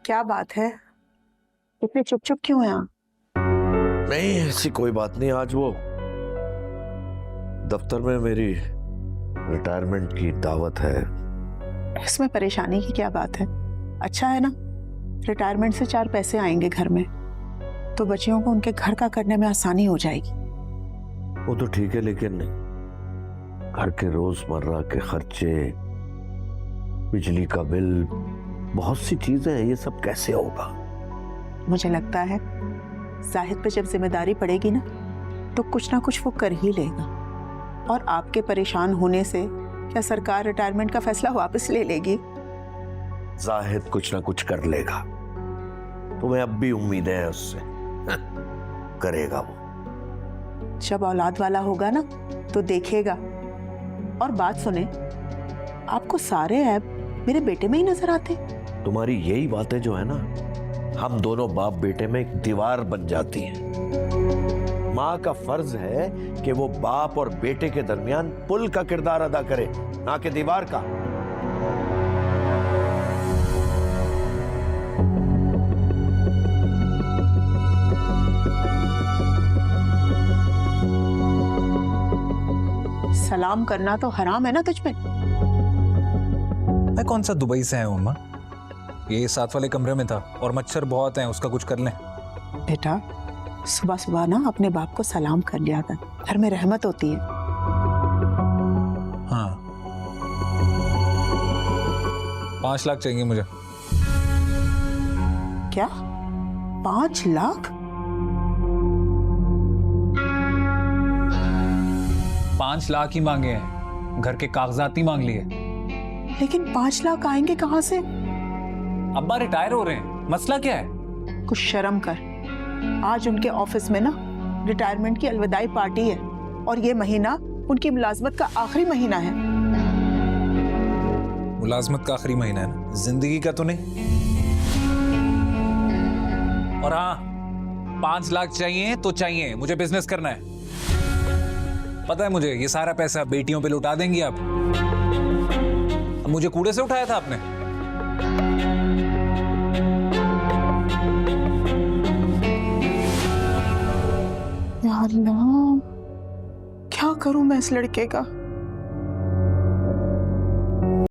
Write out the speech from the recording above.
क्या बात है, इतने चुप चुप क्यों हैं आप? नहीं, ऐसी कोई बात नहीं। आज वो दफ्तर में मेरी रिटायरमेंट की दावत है। इसमें परेशानी की क्या बात है? अच्छा है ना, रिटायरमेंट से 4 पैसे आएंगे घर में, तो बच्चियों को उनके घर का करने में आसानी हो जाएगी। वो तो ठीक है, लेकिन घर के रोजमर्रा के खर्चे, बिजली का बिल, बहुत सी चीजें हैं, ये सब कैसे होगा? मुझे लगता है जाहिद पे जब जिम्मेदारी पड़ेगी ना, तो कुछ ना कुछ वो कर ही लेगा। और आपके परेशान होने से क्या सरकार रिटायरमेंट का फैसला वापस ले लेगी? जाहिद कुछ ना कुछ कर लेगा, तुम्हें अब भी उम्मीदें हैं उससे। करेगा वो। जब औलाद वाला होगा ना तो देखेगा। और बात सुने, आपको सारे ऐब मेरे बेटे में ही नजर आते। तुम्हारी यही बातें जो है ना, हम दोनों बाप बेटे में एक दीवार बन जाती हैं। माँ का फर्ज है कि वो बाप और बेटे के दरमियान पुल का किरदार अदा करे, ना कि दीवार का। सलाम करना तो हराम है ना तुझ पे? मैं कौन सा दुबई से आया हूँ माँ? ये साथ वाले कमरे में था और मच्छर बहुत हैं, उसका कुछ कर लें। बेटा, सुबह सुबह ना अपने बाप को सलाम कर लिया कर, घर में रहमत होती है। हाँ, 5 लाख चाहिए मुझे। क्या 5 लाख? 5 लाख ही मांगे हैं, घर के कागजात ही मांग लिए। लेकिन 5 लाख आएंगे कहाँ से? अब्बा रिटायर हो रहे हैं, मसला क्या है? कुछ शर्म कर। आज उनके ऑफिस में ना रिटायरमेंट की अलविदाई पार्टी है, और ये महीना उनकी मुलाजमत का आखिरी महीना है। मुलाजमत का आखिरी महीना है ना, जिंदगी का तो नहीं। और हाँ, 5 लाख चाहिए तो चाहिए, मुझे बिजनेस करना है। पता है मुझे, ये सारा पैसा बेटियों पे लुटा देंगी आप। अब मुझे कूड़े से उठाया था आपने। या अल्लाह, क्या करूं मैं इस लड़के का?